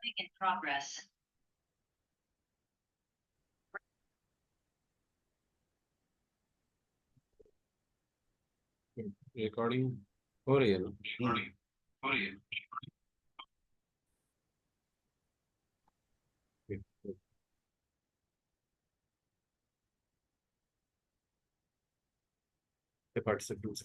In progress. Recording हो रही है ना? The participants.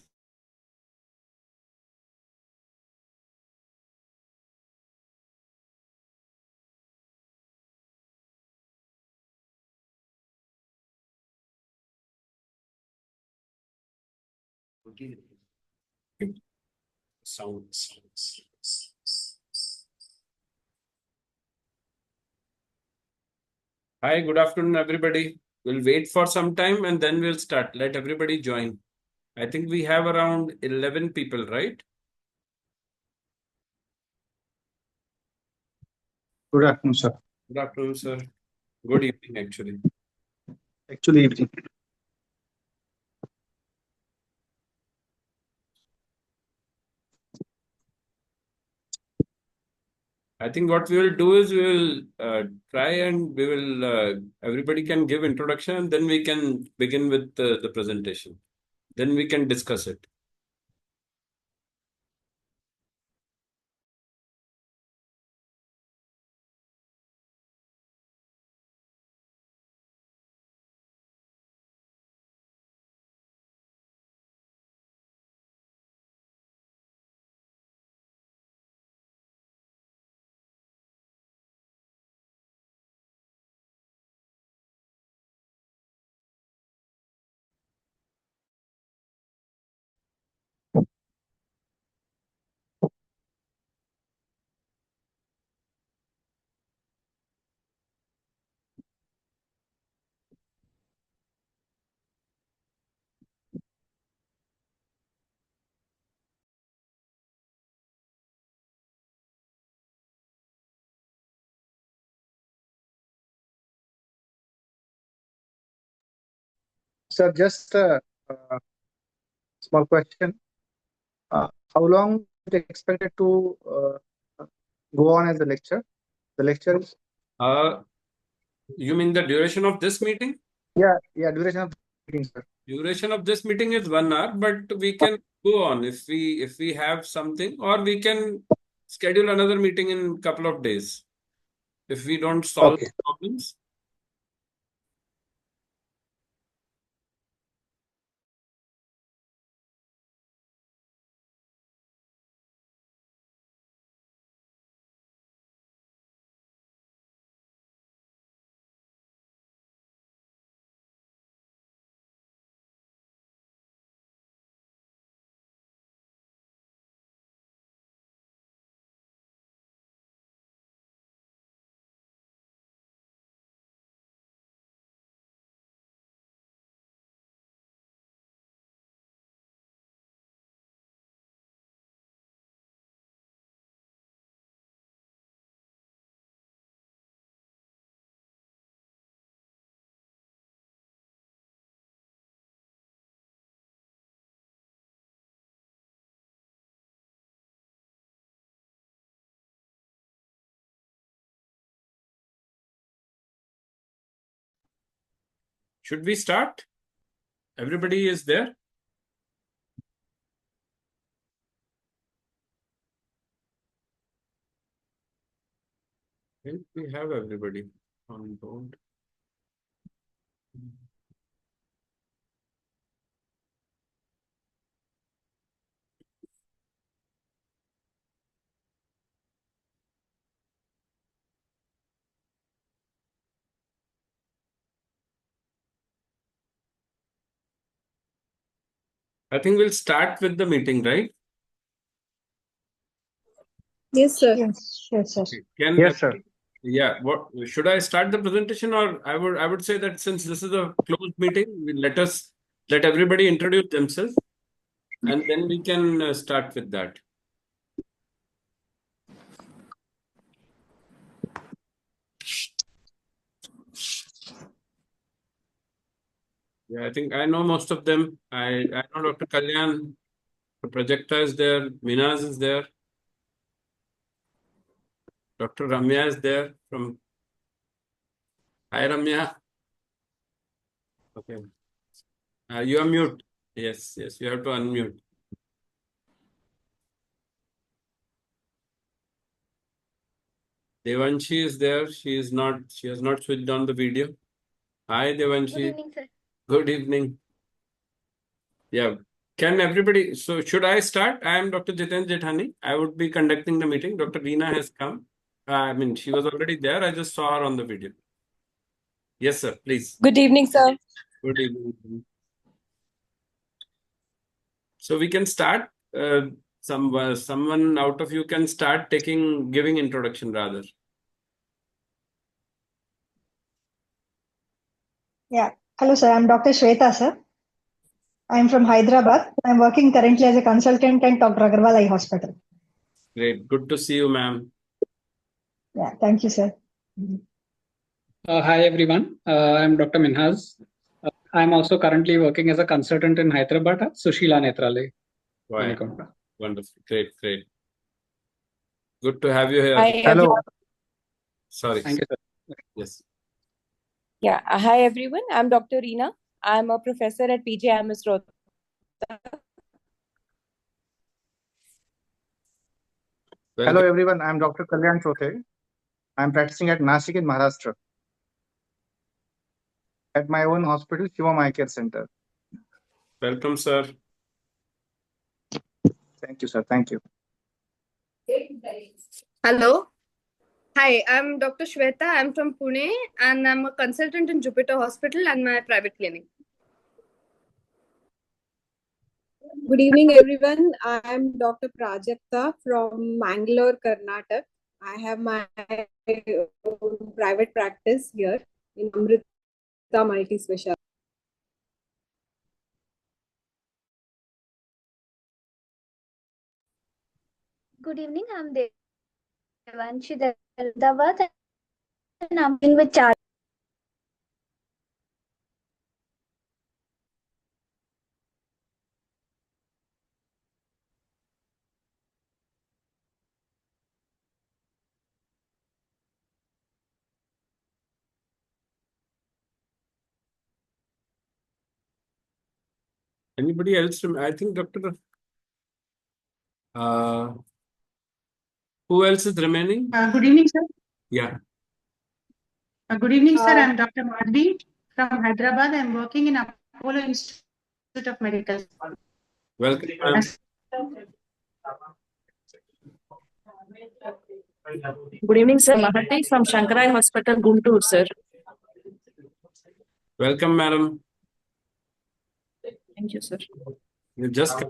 Sounds. Hi, good afternoon, everybody. We'll wait for some time and then we'll start. Let everybody join. I think we have around 11 people, right? Good afternoon, sir. Good afternoon, sir. Good evening, actually. Actually, evening. I think what we will do is we will try and we will everybody can give introduction and then we can begin with the presentation. Then we can discuss it. Sir, just a small question. How long is it expected to go on as a lecture? The lecture is? You mean the duration of this meeting? Yeah, duration of the meeting, sir. Duration of this meeting is 1 hour, but we can go on if we have something, or we can schedule another meeting in couple of days if we don't solve Okay. problems. Should we start? Everybody is there? I think we have everybody on board. I think we'll start with the meeting, right? Yes, sir. Yes, sir. Can Yes, sir. Yeah, what should I start the presentation, or I would say that since this is a closed meeting, let everybody introduce themselves and then we can start with that. Yeah, I think I know most of them. I know Dr. Kalyan, Prajakta is there, Minaz is there. Dr. Ramya is there from. Hi, Ramya. Okay. You are mute. Yes, yes, you have to unmute. Devanshi is there. She is not. She has not switched on the video. Hi, Good Devanshi. evening, sir. Good evening. Yeah. Can everybody? So, should I start? I am Dr. Jiten Jethani. I would be conducting the meeting. Dr. Reena has come. I mean, she was already there. I just saw her on the video. Yes, sir. Please. Good evening, sir. Good evening. So we can start. Someone out of you can start giving introduction rather. Yeah. Hello, sir. I'm Dr. Shweta, sir. I'm from Hyderabad. I'm working currently as a consultant at Dr. Agarwal Eye Hospital. Great. Good to see you, ma'am. Yeah. Thank you, sir. Hi everyone, I'm Dr. Minhaz. I'm also currently working as a consultant in Hyderabad at Sushila Netralaya. Wow. Manikonda. Wonderful. Great. Great. Good to have you here. Hi, Hello. everyone. Sorry. Thank you, sir. Yes. Yeah. Hi, everyone. I'm Dr. Reena. I'm a professor at PGIMS Rohtak. Hello everyone, I'm Dr. Kalyan Chothe. I'm practicing at Nashik in Maharashtra at my own hospital, Shivam Eye Care Center. Welcome, sir. Thank you, sir. Thank you. Hello. Hi, I'm Dr. Shweta. I'm from Pune and I'm a consultant in Jupiter Hospital and my private clinic. Good evening, everyone. I'm Dr. Prajakta from Mangalore, Karnataka. I have my own private practice here in Amrita Multi Speciality. Good evening, I'm Devanshi Dawat and I'm in with Char. Anybody else? I think Dr. Who else is remaining? Good evening, sir. Yeah. Good evening, sir. I'm Dr. Madhvi from Hyderabad. I'm working in Apollo Institute of Medical. Welcome, ma'am. Good evening, sir. Mahati from Shankarai Hospital, Guntur, sir. Welcome, madam. Thank you, sir. You just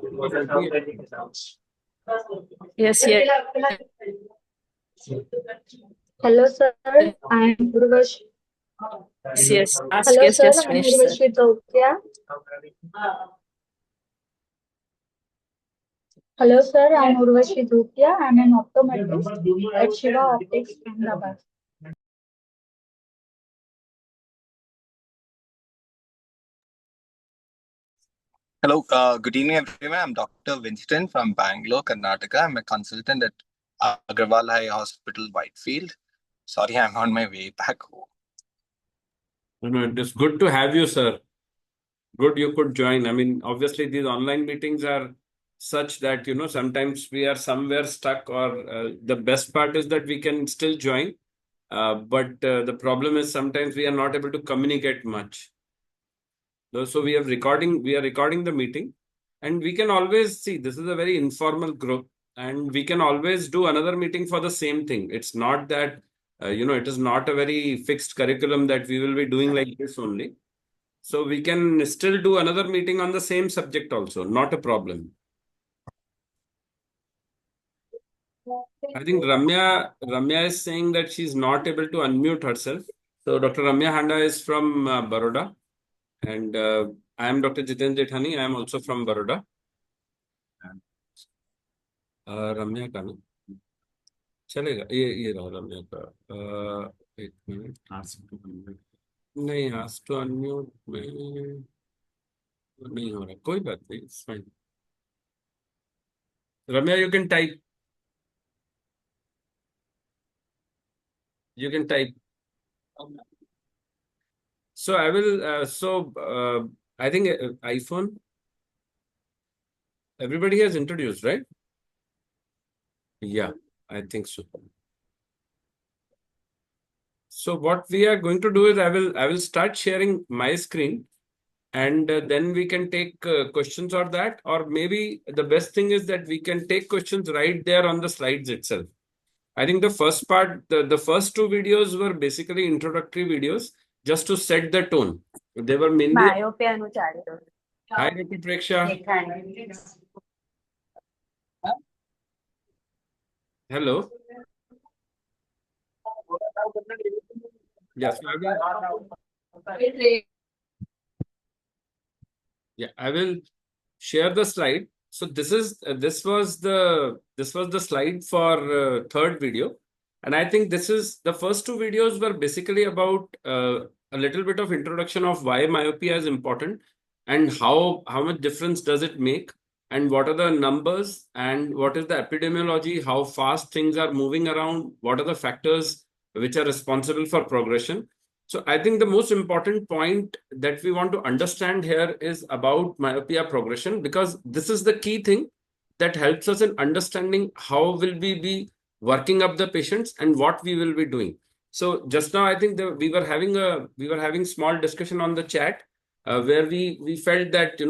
Yes, yes. Hello, sir. I'm Urvash. Yes. Last Hello, case sir. just I'm finished, sir. Urvashi Tokya. Hello, sir. I'm Urvashi Dhupia. I'm an optometrist at Shiva Optics, Ahmedabad. Hello, good evening, everyone. I'm Dr. Winston from Bangalore, Karnataka. I'm a consultant at Agarwal Eye Hospital, Whitefield. Sorry, I'm on my way back home. No, it is good to have you, sir. Good you could join. I mean, obviously, these online meetings are such that, sometimes we are somewhere stuck, or the best part is that we can still join. But the problem is sometimes we are not able to communicate much. So we are recording the meeting, and we can always see this is a very informal group, and we can always do another meeting for the same thing. It's not that, it is not a very fixed curriculum that we will be doing like this only. So we can still do another meeting on the same subject also, not a problem. I think Ramya is saying that she's not able to unmute herself. So Dr. Ramya Handa is from Baroda, and I am Dr. Jiten Jethani. I am also from Baroda. रम्या का ना चलेगा ये रहा रम्या का एक minute नहीं ask to unmute में नहीं हो रहा कोई बात नहीं it's fine Ramya you can type You can type. So I will, I think iPhone, everybody has introduced, right? Yeah, I think so. So what we are going to do is I will start sharing my screen, and then we can take questions on that, or maybe the best thing is that we can take questions right there on the slides itself. I think the first part, the first two videos were basically introductory videos just to set the tone. They were mainly. Hi, Ritu Preksha. Hello. Yes, I will share the slide. So this is this was the slide for third video, and I think this is the first two videos were basically about a little bit of introduction of why myopia is important and how much difference does it make, and what are the numbers, and what is the epidemiology, how fast things are moving around, what are the factors which are responsible for progression. So I think the most important point that we want to understand here is about myopia progression, because this is the key thing that helps us in understanding how will we be working up the patients and what we will be doing. So just now, I think we were having small discussion on the chat where we felt that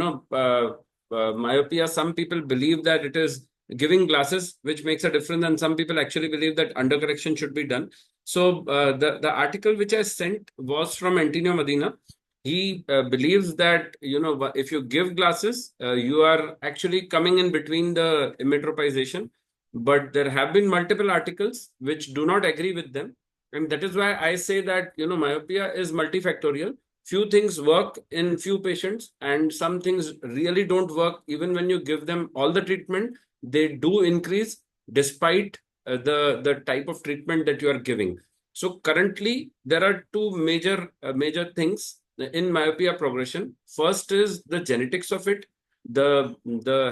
myopia, some people believe that it is giving glasses which makes a difference, and some people actually believe that undercorrection should be done. So the article which I sent was from Antonio Medina. He believes that if you give glasses, you are actually coming in between the emmetropization. But there have been multiple articles which do not agree with them, and that is why I say that myopia is multifactorial. Few things work in few patients, and some things really don't work. Even when you give them all the treatment, they do increase despite the type of treatment that you are giving. So currently, there are two major things in myopia progression. First is the genetics of it, the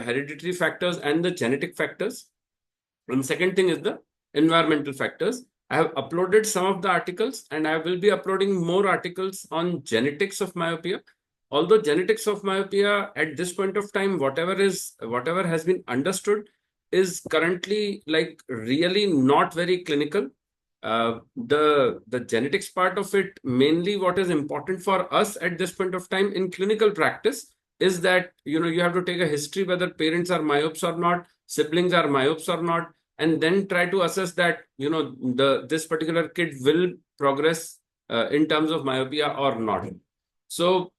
hereditary factors and the genetic factors. And second thing is the environmental factors. I have uploaded some of the articles, and I will be uploading more articles on genetics of myopia. Although genetics of myopia at this point of time, whatever has been understood, is currently like really not very clinical. The genetics part of it, mainly what is important for us at this point of time in clinical practice, is that you have to take a history whether parents are myopes or not, siblings are myopes or not, and then try to assess that this particular kid will progress in terms of myopia or not. So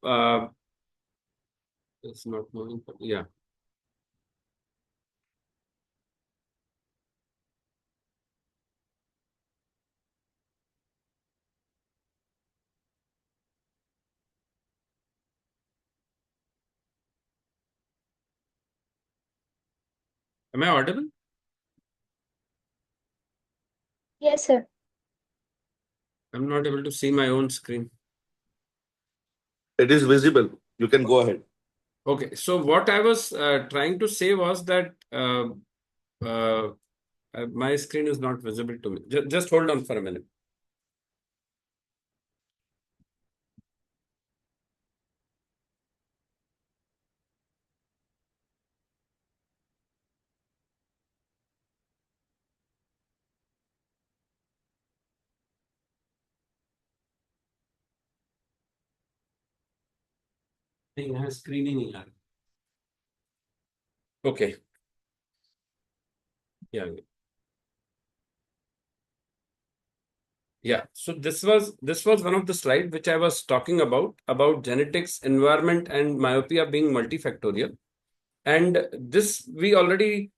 it's not moving. Yeah. Am I audible? Yes, sir. I'm not able to see my own screen. It is visible. You can go ahead. Okay. So what I was trying to say was that my screen is not visible to me. Just hold on for a minute. यहाँ screen ही नहीं आ रहा. Okay. Yeah. Yeah. So this was one of the slides which I was talking about genetics, environment, and myopia being multifactorial. And this we already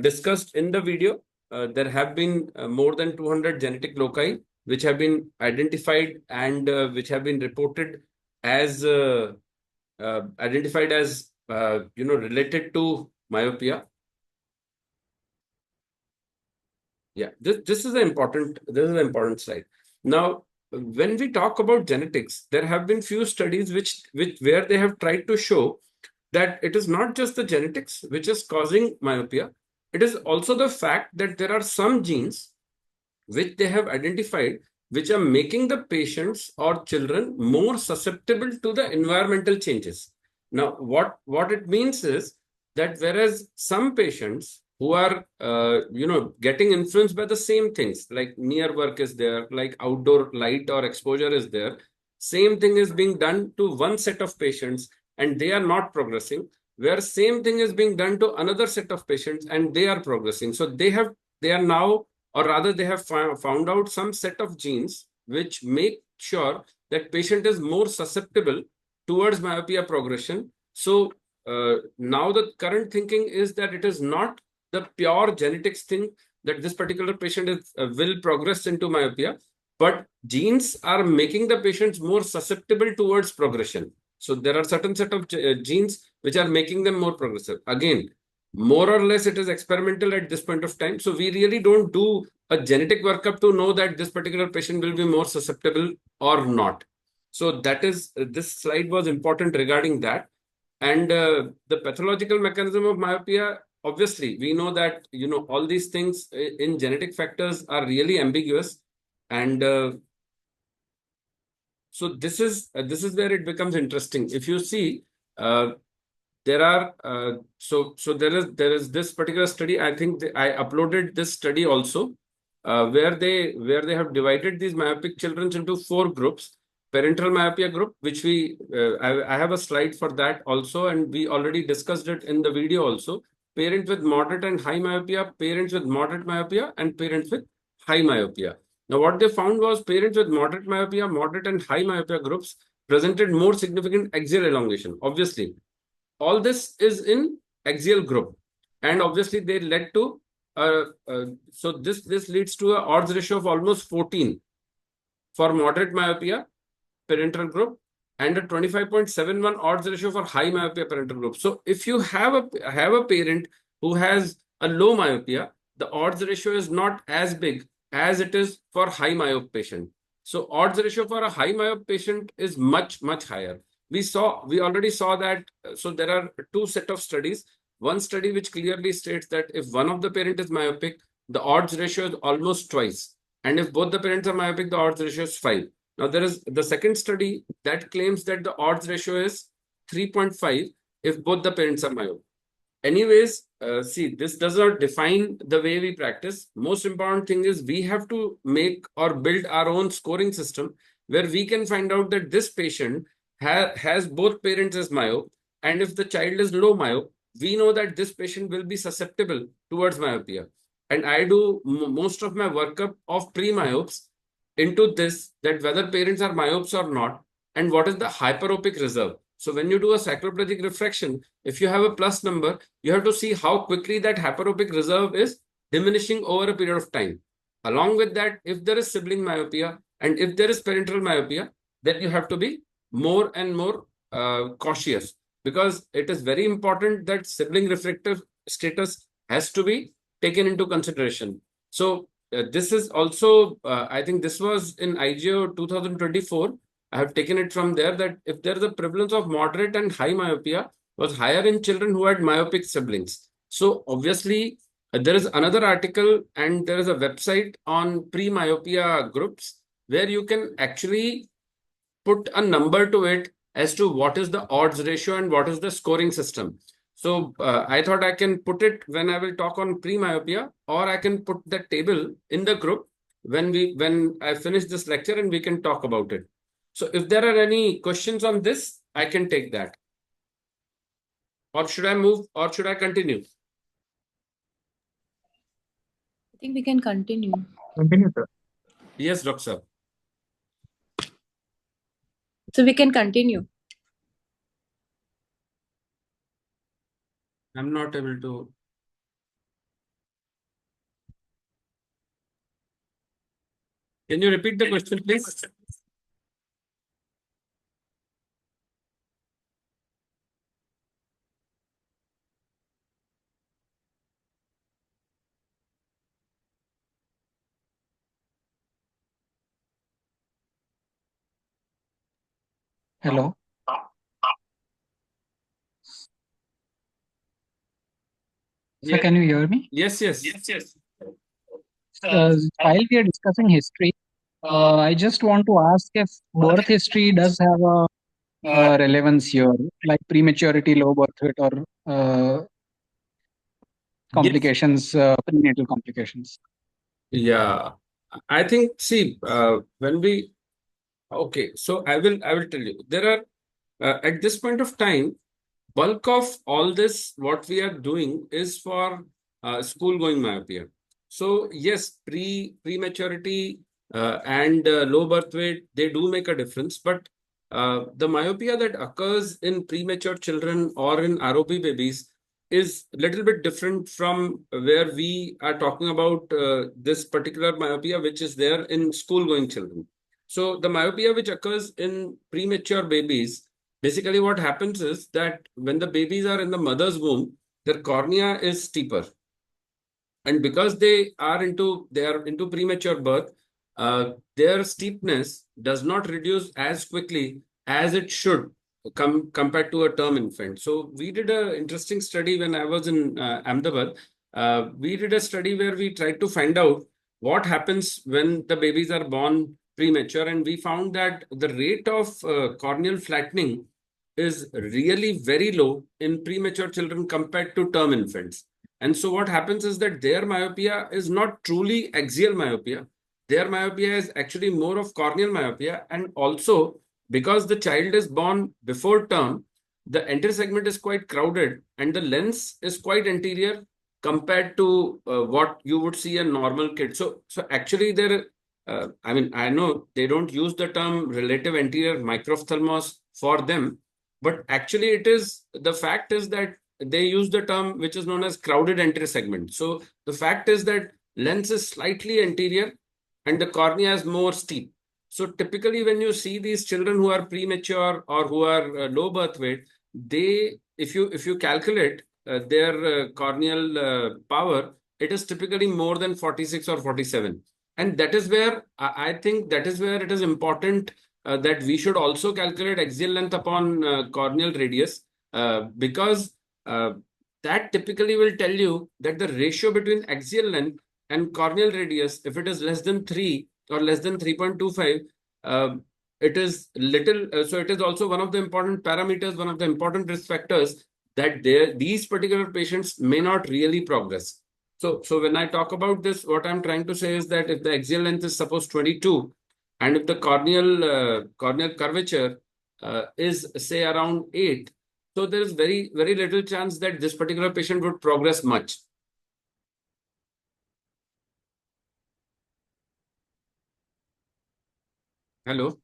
discussed in the video. There have been more than 200 genetic loci which have been identified and which have been reported as related to myopia. Yeah, this is an important slide. Now, when we talk about genetics, there have been few studies where they have tried to show that it is not just the genetics which is causing myopia. It is also the fact that there are some genes which they have identified which are making the patients or children more susceptible to the environmental changes. Now, what it means is that whereas some patients who are, getting influenced by the same things, like near work is there, like outdoor light or exposure is there, same thing is being done to one set of patients and they are not progressing, where same thing is being done to another set of patients and they are progressing. So they are now, or rather they have found out some set of genes which make sure that patient is more susceptible towards myopia progression. So now the current thinking is that it is not the pure genetics thing that this particular patient will progress into myopia, but genes are making the patients more susceptible towards progression. So there are certain set of genes which are making them more progressive. Again, more or less it is experimental at this point of time. So we really don't do a genetic workup to know that this particular patient will be more susceptible or not. So that is, this slide was important regarding that. And the pathological mechanism of myopia, obviously, we know that, all these things in genetic factors are really ambiguous. And so this is where it becomes interesting. If you see, there are there is this particular study. I think I uploaded this study also, where they have divided these myopic children into 4 groups. Parental myopia group, which I have a slide for that also, and we already discussed it in the video also. Parents with moderate and high myopia, parents with moderate myopia, and parents with high myopia. Now, what they found was parents with moderate myopia, moderate and high myopia groups presented more significant axial elongation. Obviously, all this is in axial group, and obviously they led to so this leads to an odds ratio of almost 14 for moderate myopia parental group and a 25.71 odds ratio for high myopia parental group. So if you have a parent who has a low myopia, the odds ratio is not as big as it is for high myop patient. So odds ratio for a high myop patient is much, much higher. We already saw that. So there are 2 set of studies. One study which clearly states that if one of the parent is myopic, the odds ratio is almost twice. And if both the parents are myopic, the odds ratio is 5. Now, there is the second study that claims that the odds ratio is 3.5 if both the parents are myopic. Anyways, see, this does not define the way we practice. Most important thing is we have to make or build our own scoring system where we can find out that this patient has both parents as myope. And if the child is low myope, we know that this patient will be susceptible towards myopia. And I do most of my workup of pre-myopes into this, that whether parents are myopes or not, and what is the hyperopic reserve. So when you do a cycloplegic refraction, if you have a plus number, you have to see how quickly that hyperopic reserve is diminishing over a period of time. Along with that, if there is sibling myopia and if there is parental myopia, then you have to be more and more cautious, because it is very important that sibling refractive status has to be taken into consideration. So this is also, I think this was in IGO 2024. I have taken it from there that if there is a prevalence of moderate and high myopia was higher in children who had myopic siblings. So obviously there is another article and there is a website on pre-myopia groups where you can actually put a number to it as to what is the odds ratio and what is the scoring system. So I thought I can put it when I will talk on pre-myopia, or I can put the table in the group when I finish this lecture and we can talk about it. So if there are any questions on this, I can take that. Or should I move or should I continue? I think we can continue. Continue, sir. Yes, Doctor. So we can continue. I'm not able to. Can you repeat the question, please? Hello. Sir, can you hear me? Yes. While we are discussing history, I just want to ask if birth history does have a relevance here, like prematurity, low birth weight, or complications, prenatal complications. Yeah, I think, see, when we, okay, so I will tell you, there are, at this point of time, bulk of all this, what we are doing is for school going myopia. So yes, prematurity and low birth weight, they do make a difference. But the myopia that occurs in premature children or in ROP babies is a little bit different from where we are talking about this particular myopia, which is there in school going children. So the myopia which occurs in premature babies, basically what happens is that when the babies are in the mother's womb, their cornea is steeper. And because they are into premature birth, their steepness does not reduce as quickly as it should compared to a term infant. So we did an interesting study when I was in Ahmedabad. We did a study where we tried to find out what happens when the babies are born premature, and we found that the rate of corneal flattening is really very low in premature children compared to term infants. And so what happens is that their myopia is not truly axial myopia. Their myopia is actually more of corneal myopia. And also, because the child is born before term, the anterior segment is quite crowded and the lens is quite anterior compared to what you would see a normal kid. So actually there, I mean, I know they don't use the term relative anterior microphthalmos for them, but actually it is, the fact is that they use the term which is known as crowded anterior segment. So the fact is that lens is slightly anterior and the cornea is more steep. So typically when you see these children who are premature or who are low birth weight, they, if you calculate their corneal power, it is typically more than 46 or 47. And that is where I think that is where it is important that we should also calculate axial length upon corneal radius, because that typically will tell you that the ratio between axial length and corneal radius, if it is less than 3 or less than 3.25, it is little. So it is also one of the important parameters, one of the important risk factors that these particular patients may not really progress. So when I talk about this, what I'm trying to say is that if the axial length is suppose 22, and if the corneal curvature is say around 8, so there is very, very little chance that this particular patient would progress much. Hello?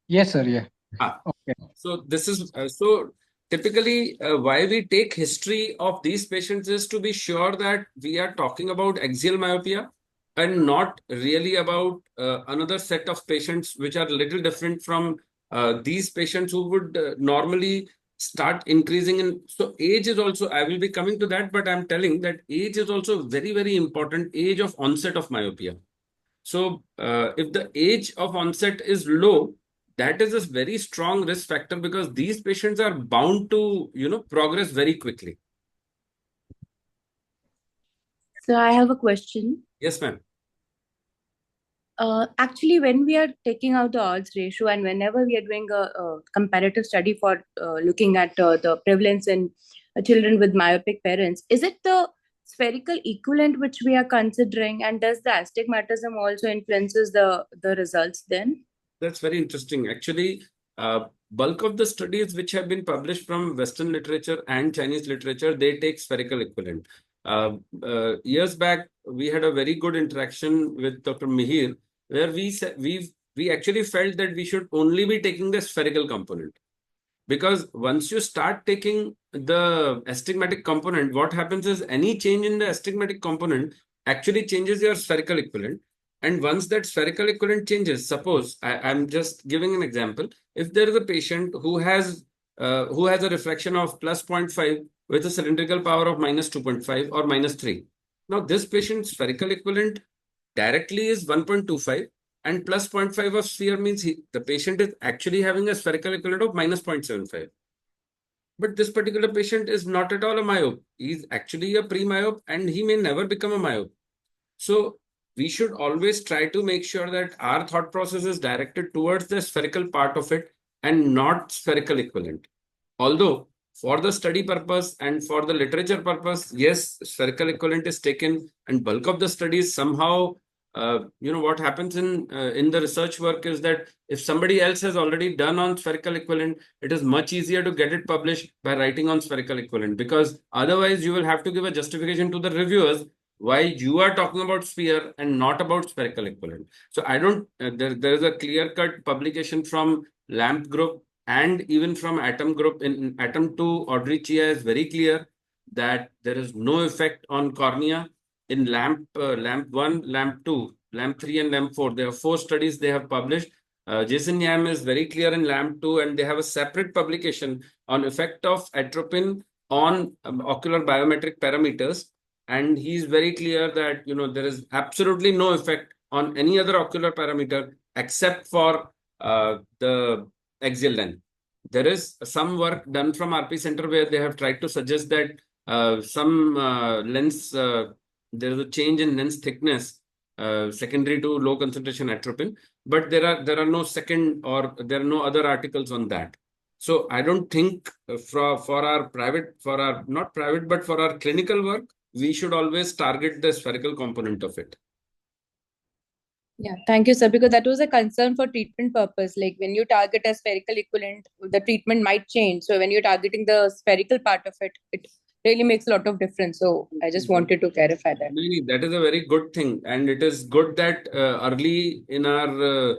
Yes, sir. Yeah. Okay. So this is, so typically why we take history of these patients is to be sure that we are talking about axial myopia and not really about another set of patients which are a little different from these patients who would normally start increasing in. So age is also, I will be coming to that, but I'm telling that age is also very, very important, age of onset of myopia. So if the age of onset is low, that is a very strong risk factor because these patients are bound to, progress very quickly. So I have a question. Yes, ma'am. Actually, when we are taking out the odds ratio and whenever we are doing a comparative study for looking at the prevalence in children with myopic parents, is it the spherical equivalent which we are considering, and does the astigmatism also influences the results then? That's very interesting. Actually, bulk of the studies which have been published from Western literature and Chinese literature, they take spherical equivalent. Years back, we had a very good interaction with Dr. Mihir, where we actually felt that we should only be taking the spherical component. Because once you start taking the astigmatic component, what happens is any change in the astigmatic component actually changes your spherical equivalent. And once that spherical equivalent changes, suppose I'm just giving an example. If there is a patient who has a refraction of plus 0.5 with a cylindrical power of minus 2.5 or minus 3. Now this patient's spherical equivalent directly is 1.25. And plus 0.5 of sphere means the patient is actually having a spherical equivalent of minus 0.75. But this particular patient is not at all a myope. He's actually a pre-myope and he may never become a myope. So we should always try to make sure that our thought process is directed towards the spherical part of it and not spherical equivalent. Although for the study purpose and for the literature purpose, yes, spherical equivalent is taken, and bulk of the studies somehow, what happens in the research work is that if somebody else has already done on spherical equivalent, it is much easier to get it published by writing on spherical equivalent, because otherwise you will have to give a justification to the reviewers why you are talking about sphere and not about spherical equivalent. So I don't, there is a clear-cut publication from LAMP group and even from Atom group. In Atom 2, Audrey Chia is very clear that there is no effect on cornea. In LAMP 1, LAMP 2, LAMP 3 and LAMP 4, there are 4 studies they have published. Jason Yam is very clear in LAMP 2, and they have a separate publication on effect of atropine on ocular biometric parameters. And he's very clear that, there is absolutely no effect on any other ocular parameter except for the axial length. There is some work done from RP Center where they have tried to suggest that some lens, there is a change in lens thickness secondary to low concentration atropine, but there are no second, or there are no other articles on that. So I don't think for our clinical work, we should always target the spherical component of it. Yeah, thank you, sir, because that was a concern for treatment purpose. Like when you target a spherical equivalent, the treatment might change. So when you're targeting the spherical part of it, it really makes a lot of difference. So I just wanted to clarify that. That is a very good thing. And it is good that early in our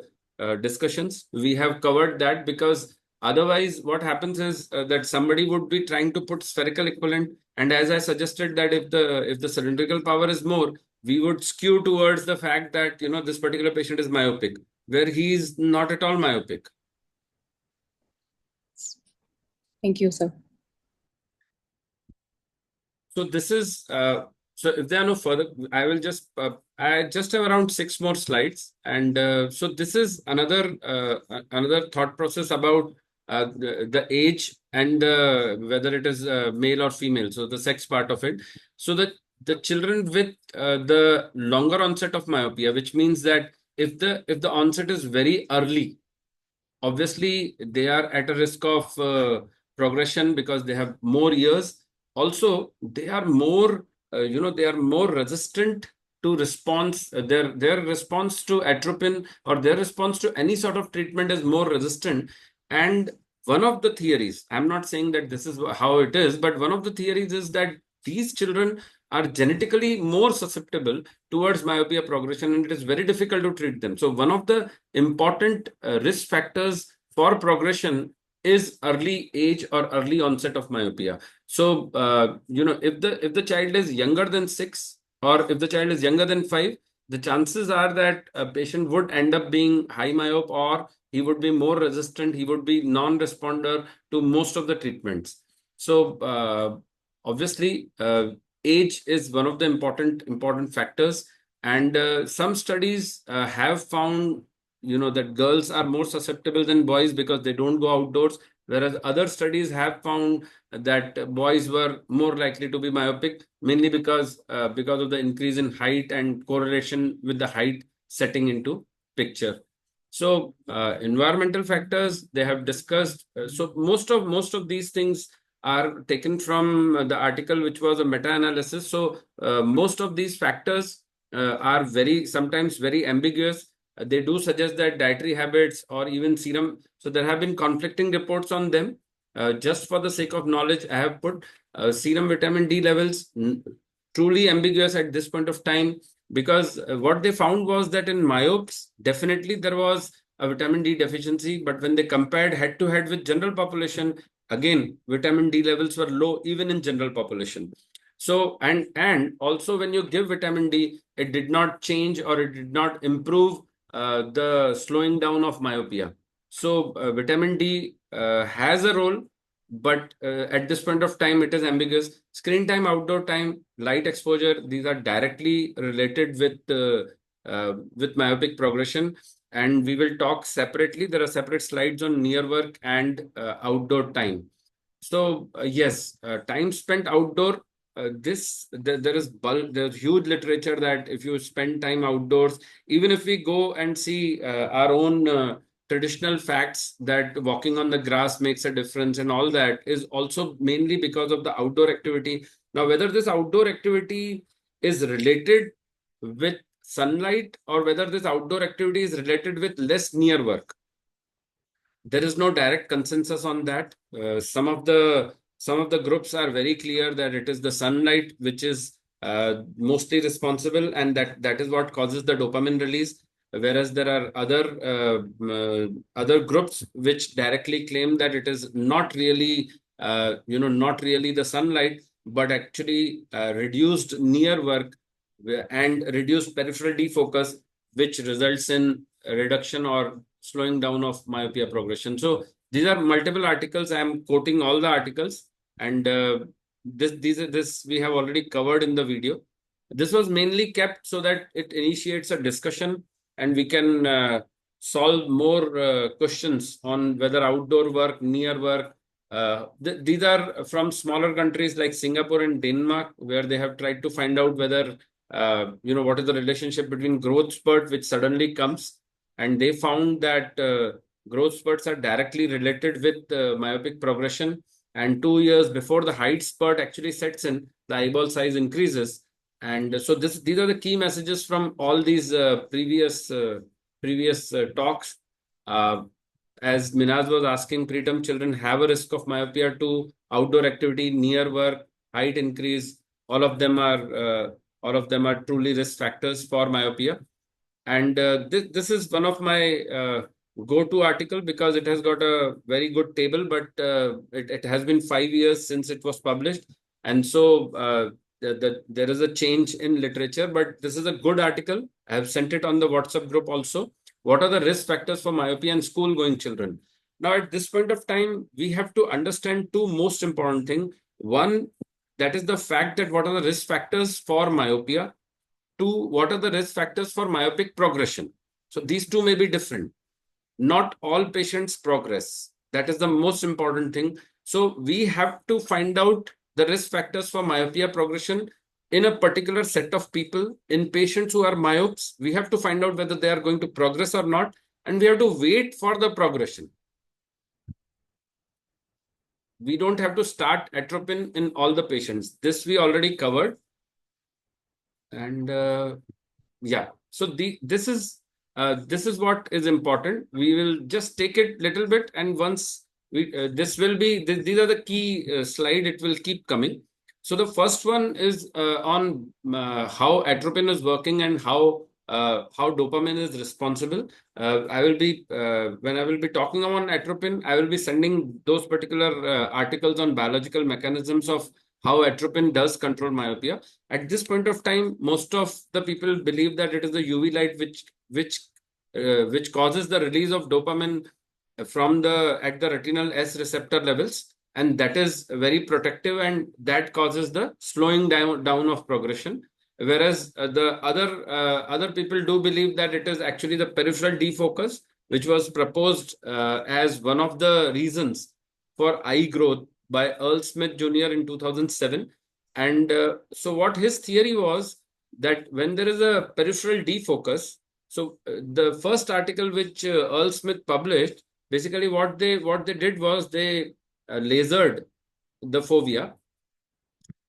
discussions, we have covered that, because otherwise what happens is that somebody would be trying to put spherical equivalent. And as I suggested, that if the cylindrical power is more, we would skew towards the fact that, this particular patient is myopic, where he is not at all myopic. Thank you, sir. So this is, so if there are no further, I will just, I just have around 6 more slides. And so this is another thought process about the age and whether it is male or female. So the sex part of it. So that the children with the longer onset of myopia, which means that if the onset is very early, obviously they are at a risk of progression because they have more years. Also, they are more, they are more resistant to response. Their response to atropine or their response to any sort of treatment is more resistant. And one of the theories, I'm not saying that this is how it is, but one of the theories is that these children are genetically more susceptible towards myopia progression, and it is very difficult to treat them. So one of the important risk factors for progression is early age or early onset of myopia. So, if the child is younger than 6, or if the child is younger than 5, the chances are that a patient would end up being high myope, or he would be more resistant, he would be non-responder to most of the treatments. So, obviously, age is one of the important factors, and some studies have found that girls are more susceptible than boys because they don't go outdoors, whereas other studies have found that boys were more likely to be myopic, mainly because of the increase in height and correlation with the height setting into picture. So environmental factors they have discussed. So most of these things are taken from the article, which was a meta-analysis. So most of these factors are sometimes very ambiguous. They do suggest that dietary habits or even serum. So there have been conflicting reports on them. Just for the sake of knowledge, I have put serum vitamin D levels truly ambiguous at this point of time, because what they found was that in myopes, definitely there was a vitamin D deficiency. But when they compared head to head with general population, again, vitamin D levels were low even in general population. So, and also when you give vitamin D, it did not change or it did not improve the slowing down of myopia. So vitamin D has a role, but at this point of time, it is ambiguous. Screen time, outdoor time, light exposure, these are directly related with myopic progression. And we will talk separately. There are separate slides on near work and outdoor time. So yes, time spent outdoor there's huge literature that if you spend time outdoors, even if we go and see our own traditional facts that walking on the grass makes a difference and all that is also mainly because of the outdoor activity. Now, whether this outdoor activity is related with sunlight or whether this outdoor activity is related with less near work, there is no direct consensus on that. Some of the groups are very clear that it is the sunlight which is mostly responsible, and that is what causes the dopamine release. Whereas there are other groups which directly claim that it is not really not really the sunlight, but actually reduced near work and reduced peripheral defocus, which results in a reduction or slowing down of myopia progression. So these are multiple articles. I am quoting all the articles, and this we have already covered in the video. This was mainly kept so that it initiates a discussion and we can solve more questions on whether outdoor work, near work. These are from smaller countries like Singapore and Denmark, where they have tried to find out whether what is the relationship between growth spurt, which suddenly comes, and they found that growth spurts are directly related with myopic progression. And 2 years before the height spurt actually sets in, the eyeball size increases. And so these are the key messages from all these previous talks. As Minhas was asking, preterm children have a risk of myopia to outdoor activity, near work, height increase. All of them are truly risk factors for myopia. And this is one of my go-to article because it has got a very good table, but it has been 5 years since it was published. And so there is a change in literature, but this is a good article. I have sent it on the WhatsApp group also. What are the risk factors for myopia in school-going children? Now, at this point of time, we have to understand two most important things. One, that is the fact that what are the risk factors for myopia. Two, what are the risk factors for myopic progression? So these two may be different. Not all patients progress. That is the most important thing. So we have to find out the risk factors for myopia progression in a particular set of people. In patients who are myopes, we have to find out whether they are going to progress or not, and we have to wait for the progression. We don't have to start atropine in all the patients. This we already covered. And yeah, so this is what is important. We will just take it little bit, and once these are the key slide. It will keep coming. So the first one is on how atropine is working and how dopamine is responsible. When I will be talking on atropine, I will be sending those particular articles on biological mechanisms of how atropine does control myopia. At this point of time, most of the people believe that it is the UV light which causes the release of dopamine at the retinal S receptor levels, and that is very protective, and that causes the slowing down of progression. Whereas the other people do believe that it is actually the peripheral defocus, which was proposed as one of the reasons for eye growth by Earl Smith Jr. in 2007. And so what his theory was that when there is a peripheral defocus, so the first article which Earl Smith published, basically what they did was they lasered the fovea,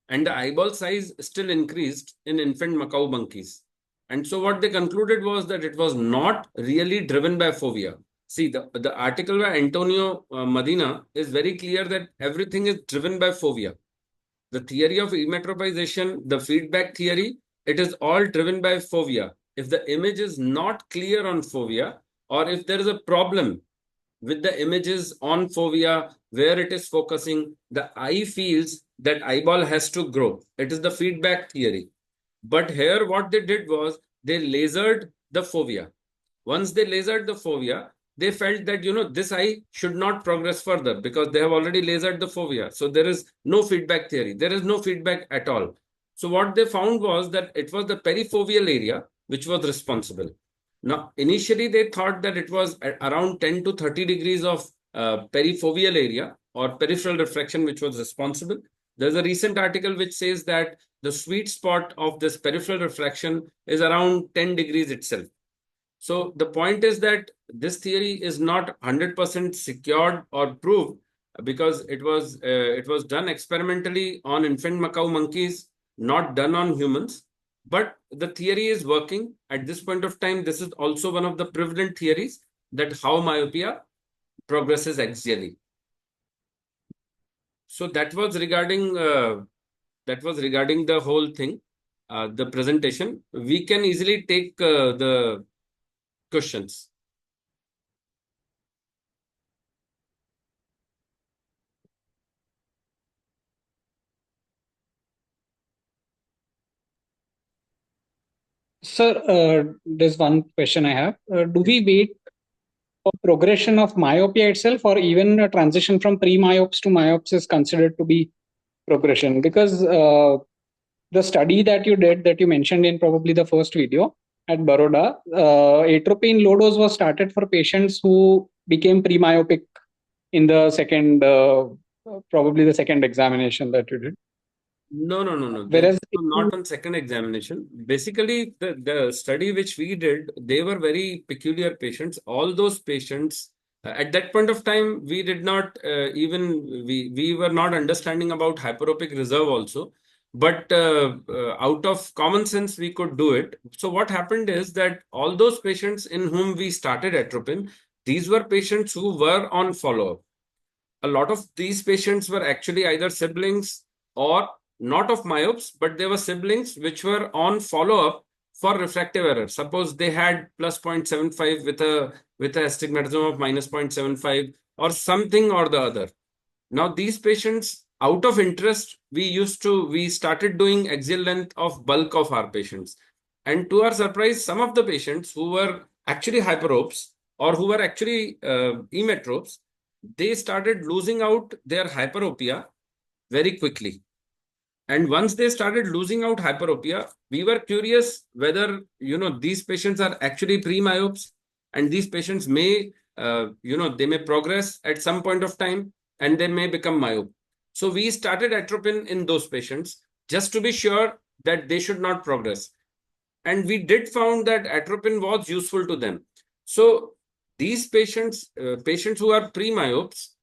and the eyeball size still increased in infant macaque monkeys. And so what they concluded was that it was not really driven by fovea. See, the article by Antonio Medina is very clear that everything is driven by fovea. The theory of emmetropization, the feedback theory, it is all driven by fovea. If the image is not clear on fovea, or if there is a problem with the images on fovea where it is focusing, the eye feels that eyeball has to grow. It is the feedback theory. But here what they did was they lasered the fovea. Once they lasered the fovea, they felt that, this eye should not progress further because they have already lasered the fovea. So there is no feedback theory. There is no feedback at all. So what they found was that it was the perifoveal area which was responsible. Now, initially they thought that it was around 10 to 30 degrees of perifoveal area or peripheral refraction which was responsible. There's a recent article which says that the sweet spot of this peripheral refraction is around 10 degrees itself. So the point is that this theory is not 100% secured or proved because it was done experimentally on infant macaque monkeys, not done on humans. But the theory is working. At this point of time, this is also one of the prevalent theories that how myopia progresses axially. So that was regarding the whole thing, the presentation. We can easily take the questions. Sir, there's one question I have. Do we wait for progression of myopia itself, or even a transition from pre-myopes to myopes is considered to be progression? Because the study that you did, that you mentioned in probably the first video at Baroda, atropine low dose was started for patients who became pre-myopic in the second, probably the second examination that you did. No. Whereas not on second examination. Basically, the study which we did, they were very peculiar patients. All those patients, at that point of time, we did not we were not understanding about hyperopic reserve also. But out of common sense, we could do it. So what happened is that all those patients in whom we started atropine, these were patients who were on follow-up. A lot of these patients were actually either siblings or not of myopes, but they were siblings which were on follow-up for refractive error. Suppose they had plus 0.75 with a astigmatism of minus 0.75 or something or the other. Now these patients, out of interest, we started doing axial length of bulk of our patients. And to our surprise, some of the patients who were actually hyperopes or who were actually emetropes, they started losing out their hyperopia very quickly. And once they started losing out hyperopia, we were curious whether, these patients are actually pre-myopes, and these patients may, they may progress at some point of time and they may become myope. So we started atropine in those patients just to be sure that they should not progress. And we did found that atropine was useful to them. So these patients, patients who are pre-myopes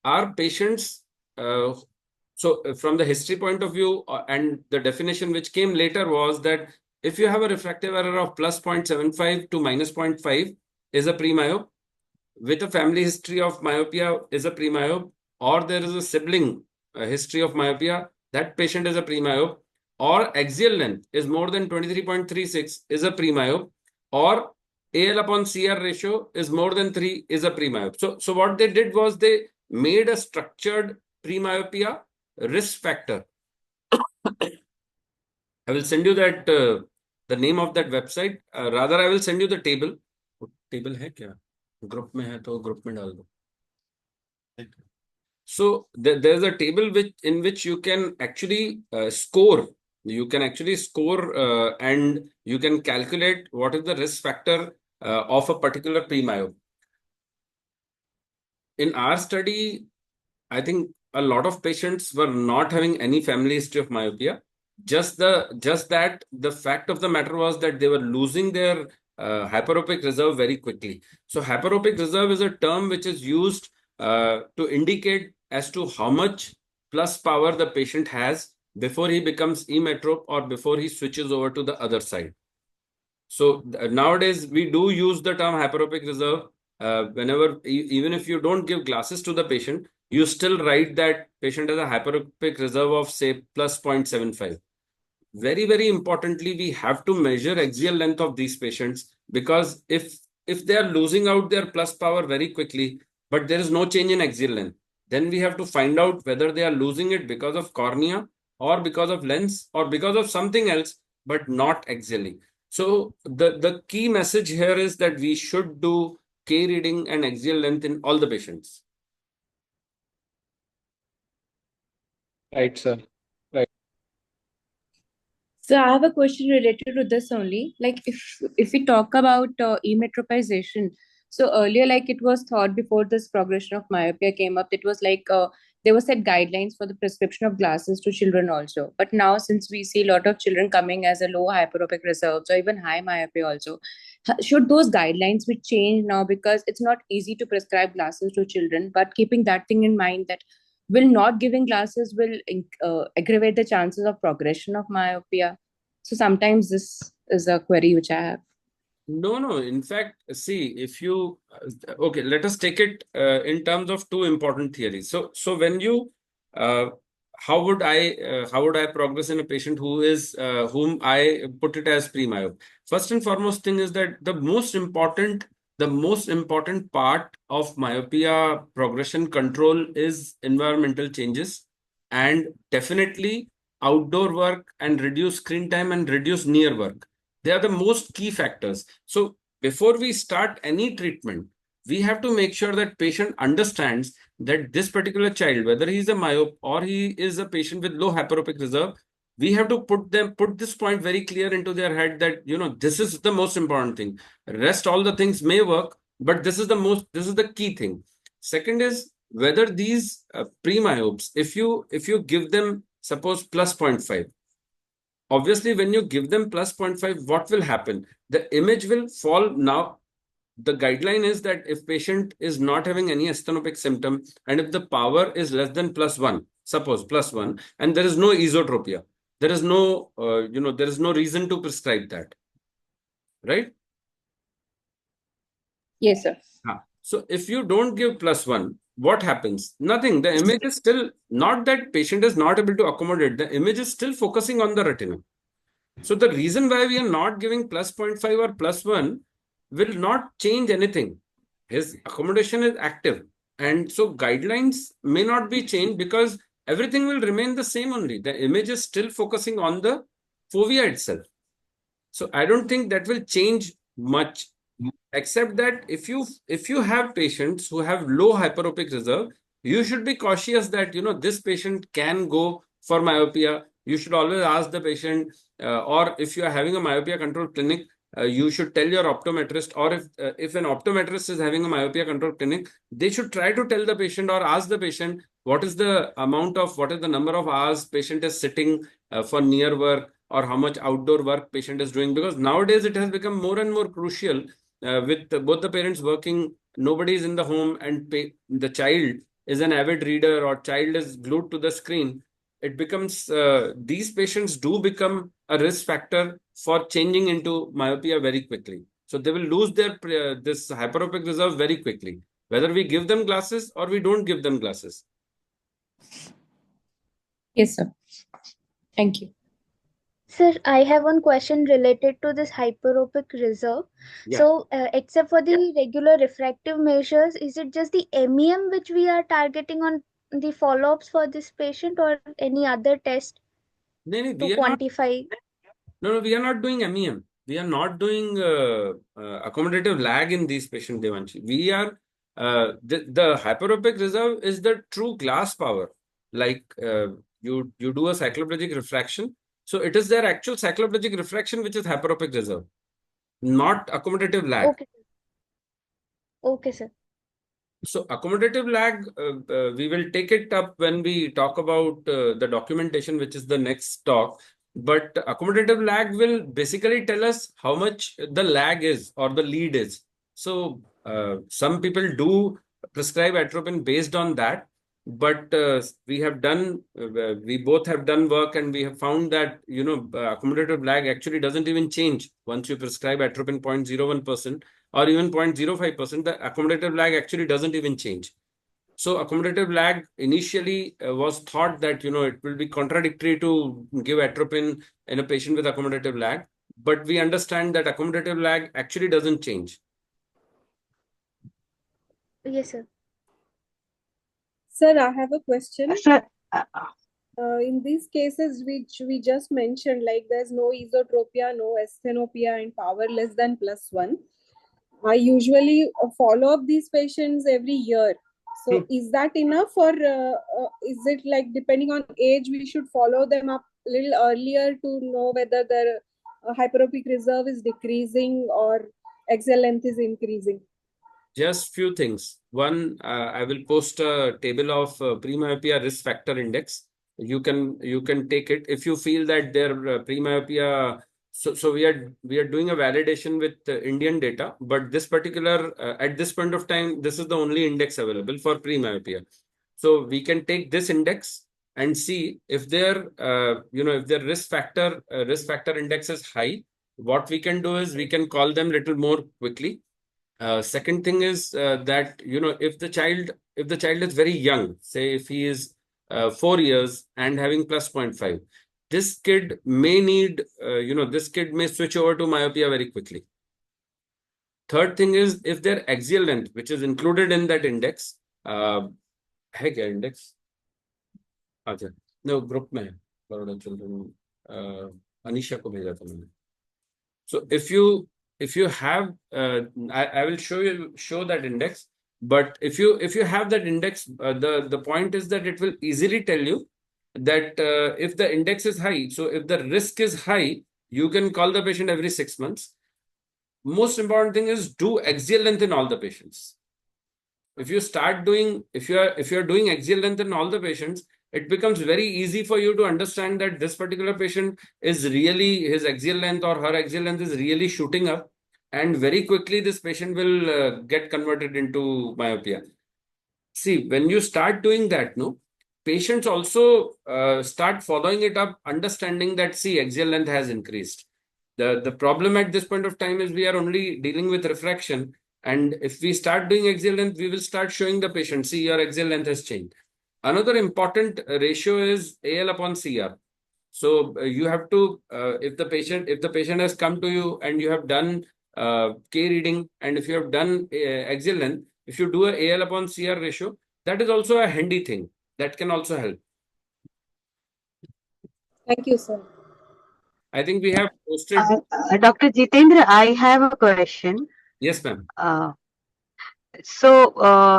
are patients, so from the history point of view and the definition which came later was that if you have a refractive error of plus 0.75 to minus 0.5 is a pre-myope, with a family history of myopia is a pre-myope, or there is a sibling history of myopia, that patient is a pre-myope, or axial length is more than 23.36 is a pre-myope, or AL upon CR ratio is more than 3 is a pre-myope. So what they did was they made a structured pre-myopia risk factor. I will send you that the name of that website. Rather, I will send you the table. Table है क्या? Group में है तो group में डाल दो. So there's a table in which you can actually score. You can actually score and you can calculate what is the risk factor of a particular pre-myope. In our study, I think a lot of patients were not having any family history of myopia. Just that the fact of the matter was that they were losing their hyperopic reserve very quickly. So hyperopic reserve is a term which is used to indicate as to how much plus power the patient has before he becomes emetrope or before he switches over to the other side. So nowadays we do use the term hyperopic reserve whenever, even if you don't give glasses to the patient, you still write that patient has a hyperopic reserve of say plus 0.75. Very, very importantly, we have to measure axial length of these patients, because if they are losing out their plus power very quickly, but there is no change in axial length, then we have to find out whether they are losing it because of cornea or because of lens or because of something else, but not axially. So the key message here is that we should do K reading and axial length in all the patients. Right, sir. Right. So I have a question related to this only. Like if we talk about emetropization, so earlier, like it was thought before this progression of myopia came up, it was like there were set guidelines for the prescription of glasses to children also. But now, since we see a lot of children coming as a low hyperopic reserves or even high myopia also, should those guidelines be changed now? Because it's not easy to prescribe glasses to children, but keeping that thing in mind that will not giving glasses will aggravate the chances of progression of myopia. So sometimes this is a query which I have. No. In fact, see, if you okay, let us take it in terms of two important theories. So when you how would I progress in a patient who is whom I put it as pre-myope? First and foremost thing is that the most important part of myopia progression control is environmental changes, and definitely outdoor work and reduce screen time and reduce near work. They are the most key factors. So before we start any treatment, we have to make sure that patient understands that this particular child, whether he is a myope or he is a patient with low hyperopic reserve, we have to put this point very clear into their head that, you know, this is the most important thing. Rest all the things may work, but this is the key thing. Second is whether these pre-myopes, if you give them suppose plus 0.5, obviously, when you give them plus 0.5, what will happen? The image will fall. Now, the guideline is that if patient is not having any asthenopic symptom and if the power is less than +1, suppose +1, and there is no esotropia, there is no, there is no reason to prescribe that, right? Yes, sir. So if you don't give +1, what happens? Nothing. The image is still not that patient is not able to accommodate. The image is still focusing on the retina. So the reason why we are not giving plus 0.5 or +1 will not change anything. His accommodation is active. And so guidelines may not be changed because everything will remain the same only. The image is still focusing on the fovea itself. So I don't think that will change much, except that if you have patients who have low hyperopic reserve, you should be cautious that, you know, this patient can go for myopia. You should always ask the patient, or if you are having a myopia control clinic, you should tell your optometrist, or if an optometrist is having a myopia control clinic, they should try to tell the patient or ask the patient what is the number of hours patient is sitting for near work, or how much outdoor work patient is doing. Because nowadays it has become more and more crucial with both the parents working, nobody is in the home, and the child is an avid reader or child is glued to the screen. It becomes, these patients do become a risk factor for changing into myopia very quickly. So they will lose their this hyperopic reserve very quickly, whether we give them glasses or we don't give them glasses. Yes, sir. Thank you. Sir, I have one question related to this hyperopic reserve. Yeah. So, except for the regular refractive measures, is it just the MEM which we are targeting on the follow-ups for this patient, or any other test No, to quantify? No, we are not doing MEM. We are not doing accommodative lag in these patients, Devanshi. We are, the hyperopic reserve is the true glass power. Like you do a cycloplegic refraction. So it is their actual cycloplegic refraction which is hyperopic reserve, not accommodative lag. Okay. Okay, sir. So accommodative lag, we will take it up when we talk about the documentation, which is the next talk. But accommodative lag will basically tell us how much the lag is or the lead is. So some people do prescribe atropine based on that. But we both have done work, and we have found that, you know, accommodative lag actually doesn't even change once you prescribe atropine 0.01% or even 0.05%. The accommodative lag actually doesn't even change. So accommodative lag initially was thought that, you know, it will be contradictory to give atropine in a patient with accommodative lag, but we understand that accommodative lag actually doesn't change. Yes, sir. Sir, I have a question. Sir, In these cases which we just mentioned, like there's no esotropia, no asthenopia, and power less than +1, I usually follow up these patients every year. So is that enough, or is it like depending on age, we should follow them up a little earlier to know whether their hyperopic reserve is decreasing or axial length is increasing? Just few things. One, I will post a table of pre-myopia risk factor index. You can take it if you feel that their pre-myopia. So we are doing a validation with Indian data, but this particular at this point of time, this is the only index available for pre-myopia. So we can take this index and see if their if their risk factor index is high. What we can do is we can call them little more quickly. Second thing is that if the child is very young, say if he is 4 years and having plus 0.5, this kid may need this kid may switch over to myopia very quickly. Third thing is if their axial length, which is included in that index, है क्या index? अच्छा, no, group में है, Baroda children, Anisha को भेजा था मैंने. So if you have, I will show that index. But if you have that index, the point is that it will easily tell you that if the index is high, so if the risk is high, you can call the patient every 6 months. Most important thing is do axial length in all the patients. If you are doing axial length in all the patients, it becomes very easy for you to understand that this particular patient is really, his axial length or her axial length is really shooting up, and very quickly this patient will get converted into myopia. See, when you start doing that, patients also start following it up, understanding that, see, axial length has increased. The problem at this point of time is we are only dealing with refraction. And if we start doing axial length, we will start showing the patient, see, your axial length has changed. Another important ratio is AL upon CR. So you have to, if the patient has come to you and you have done K reading, and if you have done axial length, if you do a AL upon CR ratio, that is also a handy thing. That can also help. Thank you, sir. I think we have posted. Dr. Jitendra, I have a question. Yes, ma'am. So,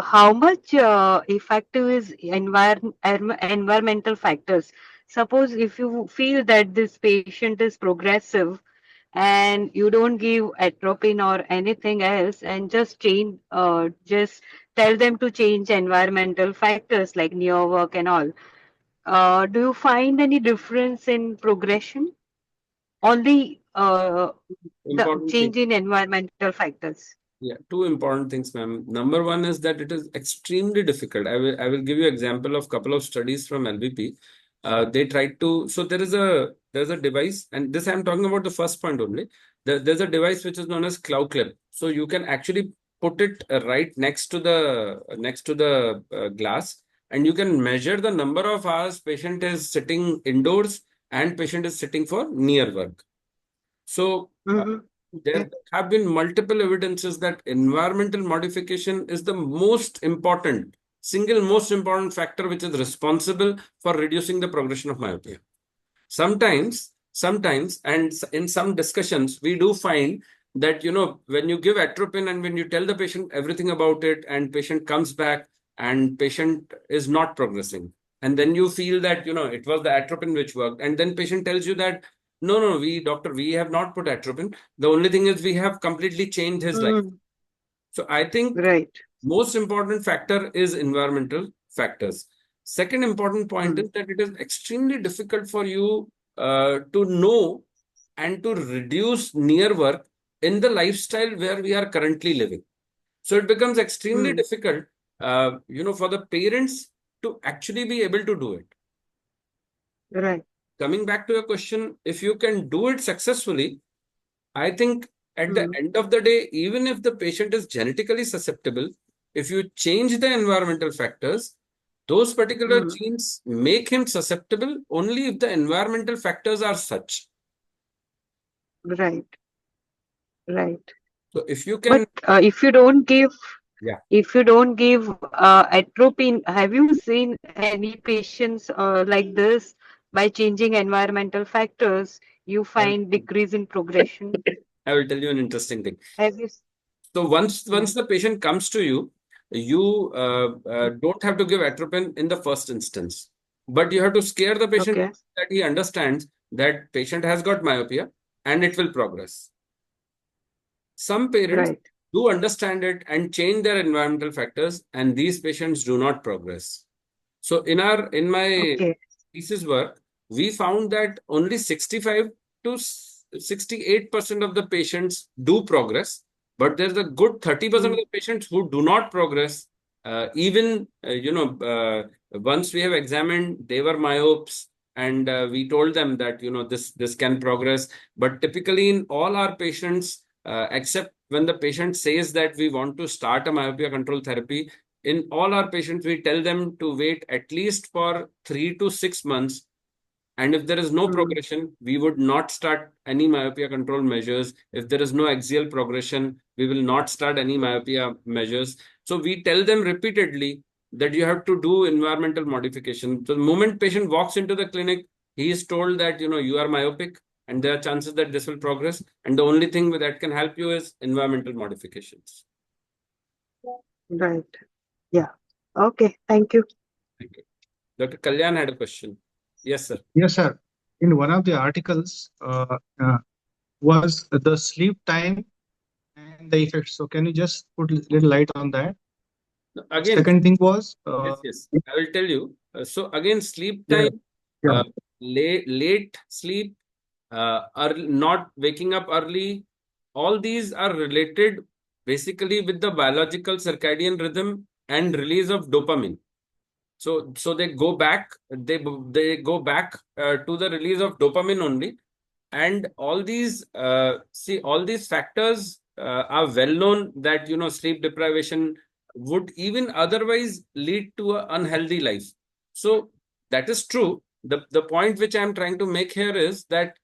how much effective is environmental factors? Suppose if you feel that this patient is progressive and you don't give atropine or anything else and just tell them to change environmental factors like near work and all. Do you find any difference in progression? Only the change in environmental factors. Yeah, two important things, ma'am. Number one is that it is extremely difficult. I will give you example of couple of studies from LVP. They tried to, so there's a device, and this I'm talking about the first point only. There's a device which is known as CloudClip. So you can actually put it right next to the glass, and you can measure the number of hours patient is sitting indoors and patient is sitting for near work. So there have been multiple evidences that environmental modification is the single most important factor which is responsible for reducing the progression of myopia. Sometimes, and in some discussions, we do find that, when you give atropine and when you tell the patient everything about it and patient comes back and patient is not progressing. And then you feel that, it was the atropine which worked. And then patient tells you that, no, we have not put atropine. The only thing is we have completely changed his life. So I think most important factor is environmental factors. Second important point is that it is extremely difficult for you to know and to reduce near work in the lifestyle where we are currently living. So it becomes extremely difficult, for the parents to actually be able to do it. Right. Coming back to your question, if you can do it successfully, I think at the end of the day, even if the patient is genetically susceptible, if you change the environmental factors, those particular genes make him susceptible only if the environmental factors are such. Right. So if you can, but if you don't give atropine, have you seen any patients like this? By changing environmental factors, you find decrease in progression. I will tell you an interesting thing. Have you? So once the patient comes to you, you don't have to give atropine in the first instance, but you have to scare the patient that he understands that patient has got myopia and it will progress. Some parents do understand it and change their environmental factors, and these patients do not progress. So in my Okay. thesis work, we found that only 65 to 68% of the patients do progress, but there's a good 30% of the patients who do not progress. Once we have examined, they were myopes, and we told them that this can progress. But typically, in all our patients, except when the patient says that we want to start a myopia control therapy, in all our patients, we tell them to wait at least for 3 to 6 months. And if there is no progression, we would not start any myopia control measures. If there is no axial progression, we will not start any myopia measures. So we tell them repeatedly that you have to do environmental modification. So the moment patient walks into the clinic, he is told that you are myopic and there are chances that this will progress. And the only thing that can help you is environmental modifications. Right. Yeah. Okay. Thank you. Thank you. Dr. Kalyan had a question. Yes, sir. Yes, sir. In one of the articles was the sleep time and the effects. So can you just put a little light on that? Again, second thing was yes. I will tell you. So again, sleep time, late sleep, not waking up early, all these are related basically with the biological circadian rhythm and release of dopamine. So they go back, they go back to the release of dopamine only, and all these all these factors are well known that sleep deprivation would even otherwise lead to an unhealthy life. So that is true. The point which I am trying to make here is that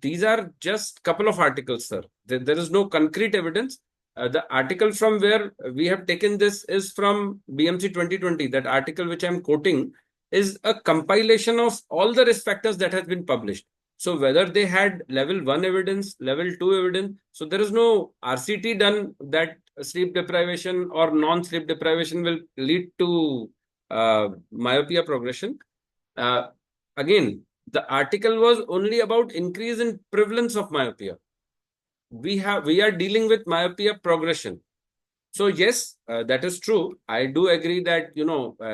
these are just couple of articles, sir. There is no concrete evidence. The article from where we have taken this is from BMC 2020. That article which I'm quoting is a compilation of all the risk factors that has been published. So whether they had level 1 evidence, level 2 evidence, so there is no RCT done that sleep deprivation or non-sleep deprivation will lead to myopia progression. Again, the article was only about increase in prevalence of myopia. We are dealing with myopia progression. So yes, that is true. I do agree that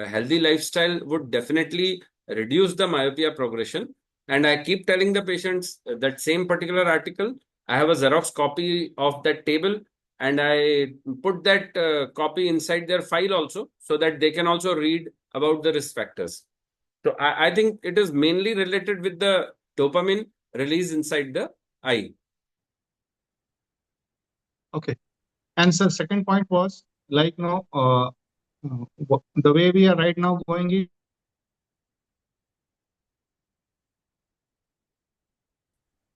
healthy lifestyle would definitely reduce the myopia progression. And I keep telling the patients that same particular article. I have a Xerox copy of that table, and I put that copy inside their file also, so that they can also read about the risk factors. So I think it is mainly related with the dopamine release inside the eye. Okay. And so second point was like the way we are right now going is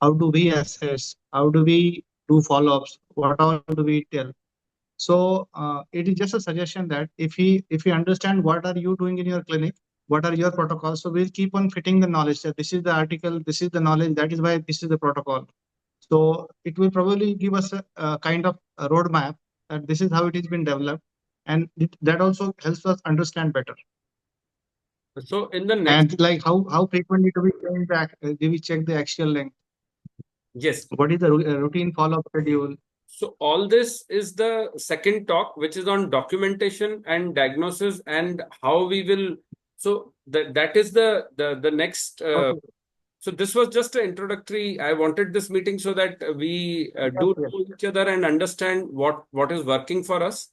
how do we assess, how do we do follow-ups, what all do we tell? So it is just a suggestion that if we understand what are you doing in your clinic, what are your protocols, so we'll keep on fitting the knowledge that this is the article, this is the knowledge, that is why this is the protocol. So it will probably give us a kind of a roadmap that this is how it has been developed, and that also helps us understand better. So in the next, and like how frequently do we check the axial length? Yes. What is the routine follow-up schedule? So all this is the second talk, which is on documentation and diagnosis and how we will. So that is the next. Okay. So this was just an introductory. I wanted this meeting so that we do know each other and understand what is working for us.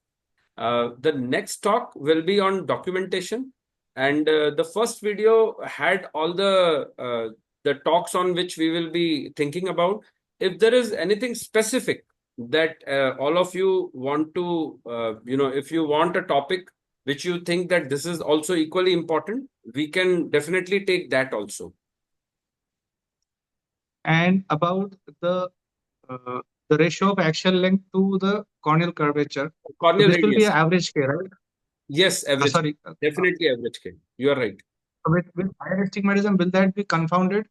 The next talk will be on documentation, and the first video had all the talks on which we will be thinking about. If there is anything specific that all of you want to, if you want a topic which you think that this is also equally important, we can definitely take that also. And about the ratio of axial length to the corneal curvature. Corneal so this will be radius. an average K, right? Yes, average. Sorry. Definitely average K. You are right. With higher astigmatism, will that be confounded?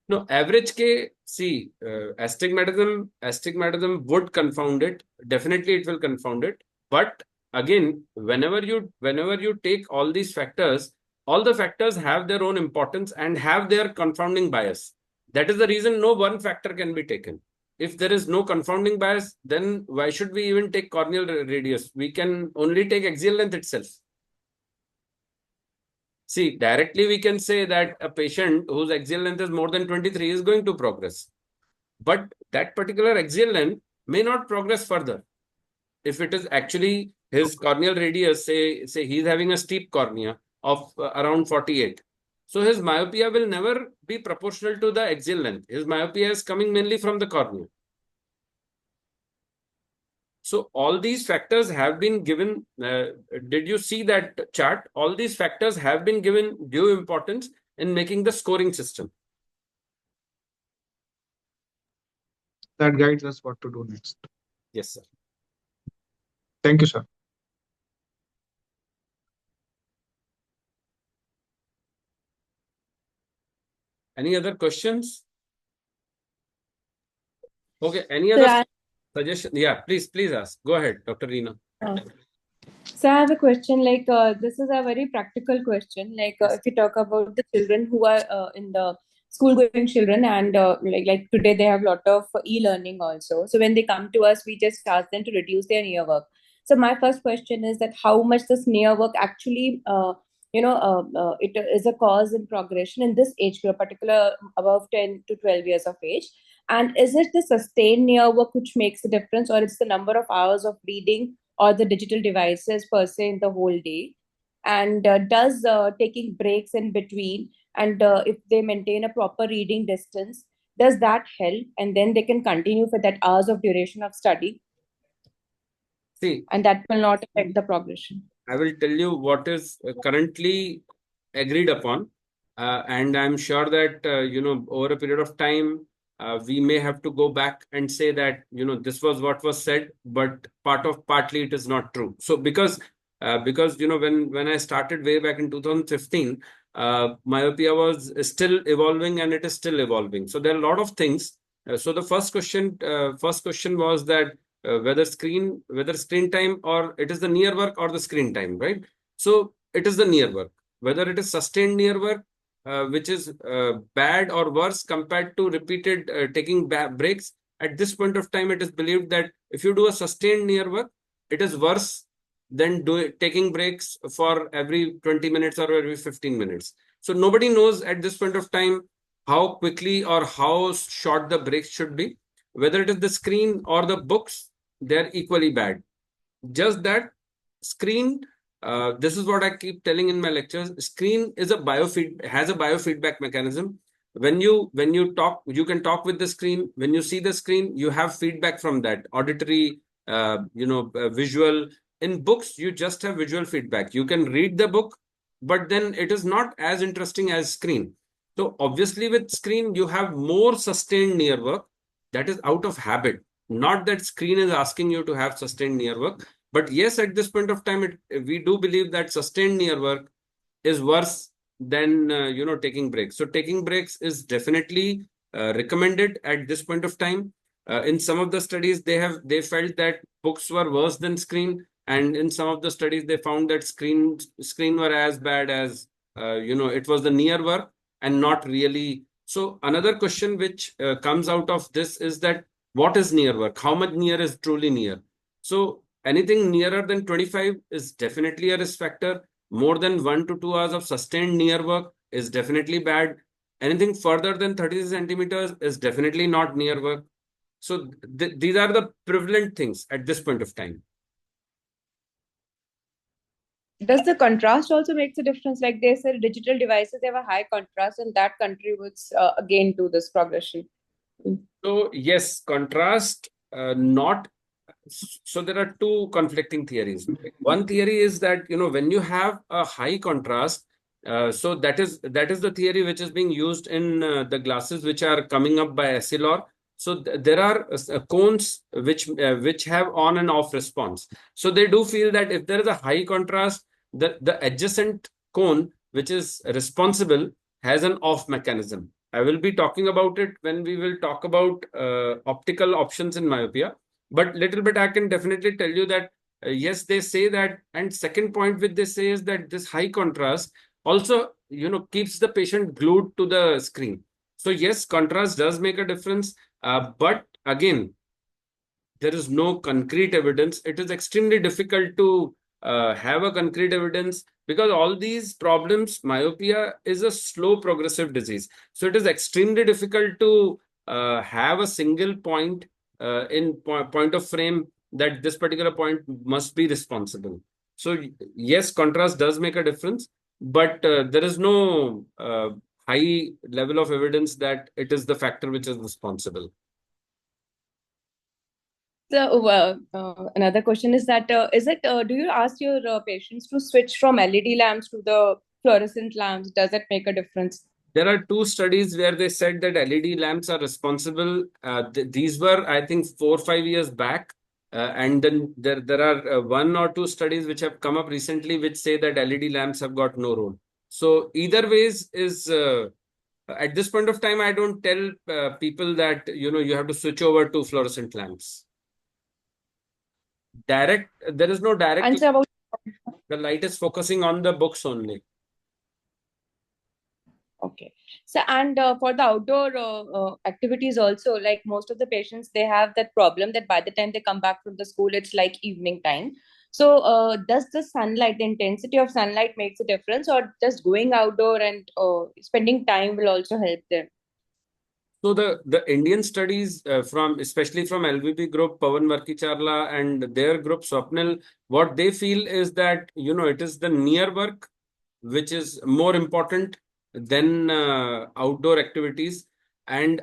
No, average K, see, astigmatism would confound it. Definitely it will confound it. But again, whenever you take all these factors, all the factors have their own importance and have their confounding bias. That is the reason no one factor can be taken. if there is no confounding bias, then why should we even take corneal radius? We can only take axial length itself. See, directly we can say that a patient whose axial length is more than 23 is going to progress. But that particular axial length may not progress further. If it is actually his corneal radius, say he's having a steep cornea of around 48. So his myopia will never be proportional to the axial length. His myopia is coming mainly from the cornea. So all these factors have been given, did you see that chart? All these factors have been given due importance in making the scoring system. That guides us what to do next. Yes, sir. Thank you, sir. Any other questions? Okay, any Sir, other suggestion? Yeah, please ask. Go ahead, Dr. Reena. So I have a question, like this is a very practical question. Like if you talk about the children who are in the school-going children, and like today they have a lot of e-learning also. So when they come to us, we just ask them to reduce their near work. So my first question is that how much this near work actually, it is a cause in progression in this age group, particular above 10 to 12 years of age. And is it the sustained near work which makes the difference, or it's the number of hours of reading or the digital devices per se in the whole day? And does taking breaks in between, and if they maintain a proper reading distance, does that help? And then they can continue for that hours of duration of study. See, and that will not affect the progression. I will tell you what is currently agreed upon. And I'm sure that, over a period of time, we may have to go back and say that, this was what was said, but partly it is not true. So because when I started way back in 2015, myopia was still evolving and it is still evolving. So there are a lot of things. So the first question was that whether screen time, or it is the near work or the screen time, right? So it is the near work. Whether it is sustained near work, which is bad or worse compared to repeated taking breaks. At this point of time, it is believed that if you do a sustained near work, it is worse than taking breaks for every 20 minutes or every 15 minutes. So nobody knows at this point of time how quickly or how short the breaks should be. Whether it is the screen or the books, they're equally bad. Just that screen, this is what I keep telling in my lectures. Screen is has a biofeedback mechanism. When you talk, you can talk with the screen. When you see the screen, you have feedback from that, auditory, visual. In books, you just have visual feedback. You can read the book, but then it is not as interesting as screen. So obviously with screen, you have more sustained near work. That is out of habit. Not that screen is asking you to have sustained near work. But yes, at this point of time, we do believe that sustained near work is worse than taking breaks. So taking breaks is definitely recommended at this point of time. In some of the studies, they felt that books were worse than screen, and in some of the studies, they found that screen were as bad as it was the near work and not really. So another question which comes out of this is that what is near work? How much near is truly near? So anything nearer than 25 is definitely a risk factor. More than 1 to 2 hours of sustained near work is definitely bad. Anything further than 30 centimeters is definitely not near work. So these are the prevalent things at this point of time. Does the contrast also makes a difference? Like they said, digital devices have a high contrast, and that contributes again to this progression. So yes, contrast, not. So there are two conflicting theories. One theory is that when you have a high contrast, so that is the theory which is being used in the glasses which are coming up by Essilor. So there are cones which have on and off response. So they do feel that if there is a high contrast, the adjacent cone which is responsible has an off mechanism. I will be talking about it when we will talk about optical options in myopia. But little bit I can definitely tell you that yes, they say that. And second point which they say is that this high contrast also keeps the patient glued to the screen. So yes, contrast does make a difference. But again, there is no concrete evidence. It is extremely difficult to have a concrete evidence because all these problems, myopia is a slow progressive disease. So it is extremely difficult to have a single point in point of frame that this particular point must be responsible. So yes, contrast does make a difference, but there is no high level of evidence that it is the factor which is responsible. So, another question is that do you ask your patients to switch from LED lamps to the fluorescent lamps? Does it make a difference? There are two studies where they said that LED lamps are responsible. These were, I think, 4 or 5 years back. And then there are 1 or 2 studies which have come up recently which say that LED lamps have got no role. So either ways is, at this point of time, I don't tell people that, you have to switch over to fluorescent lamps. There is no direct. Answer about the light is focusing on the books only. Okay. So, and for the outdoor activities also, like most of the patients, they have that problem that by the time they come back from the school, it's like evening time. So, does the sunlight, the intensity of sunlight makes a difference, or just going outdoor and spending time will also help them? So the Indian studies especially from LVP group, Pawan Varkicharla and their group, Swapnil, what they feel is that, it is the near work which is more important than outdoor activities. And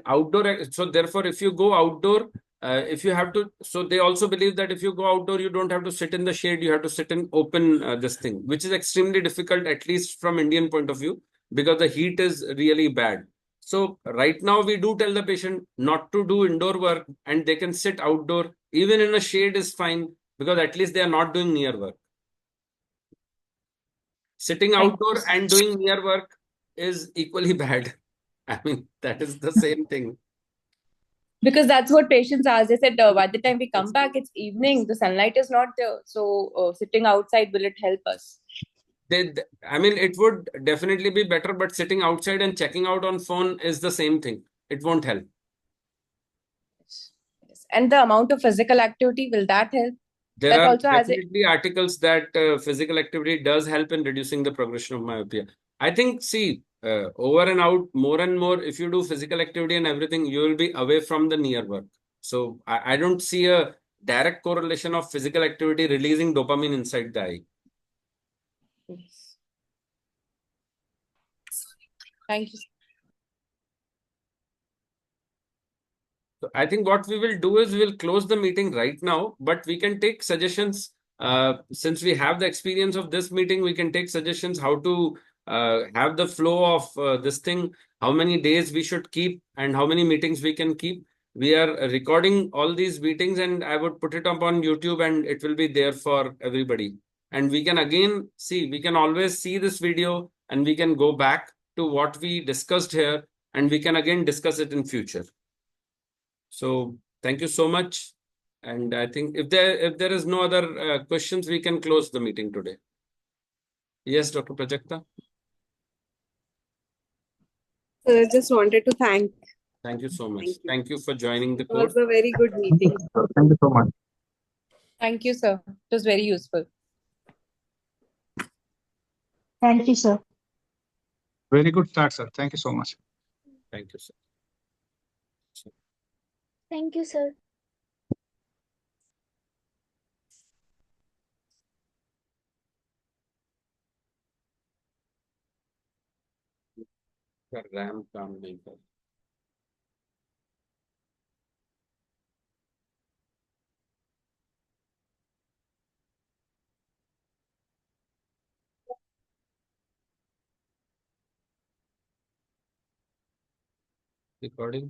so therefore, if you go outdoor, if you have to, so they also believe that if you go outdoor, you don't have to sit in the shade, you have to sit in open this thing, which is extremely difficult, at least from Indian point of view, because the heat is really bad. So right now we do tell the patient not to do indoor work and they can sit outdoor, even in a shade is fine, because at least they are not doing near work. Sitting outdoor and doing near work is equally bad. I mean, that is the same thing. Because that's what patients ask. They said by the time we come back, it's evening, the sunlight is not there. So sitting outside, will it help us? I mean, it would definitely be better, but sitting outside and checking out on phone is the same thing. It won't help. Yes. And the amount of physical activity, will that help? There That are also has definitely articles that physical activity does help in reducing the progression of myopia. I think, see, over and out, more and more, if you do physical activity and everything, you will be away from the near work. So I don't see a direct correlation of physical activity releasing dopamine inside the eye. Yes. Thank you. So I think what we will do is we'll close the meeting right now, but we can take suggestions. Since we have the experience of this meeting, we can take suggestions how to have the flow of this thing, how many days we should keep and how many meetings we can keep. We are recording all these meetings and I would put it up on YouTube and it will be there for everybody. And we can again see, we can always see this video and we can go back to what we discussed here and we can again discuss it in future. So thank you so much. And I think if there is no other questions, we can close the meeting today. Yes, Dr. Prajakta. So I just wanted to thank. Thank you so much. Thank you. Thank you for joining the It was course. a very good meeting. Thank you so much. Thank you, sir. It was very useful. Thank you, sir. Very good start, sir. Thank you so much. Thank you, sir. Thank you, sir. RAM काम नहीं कर recording.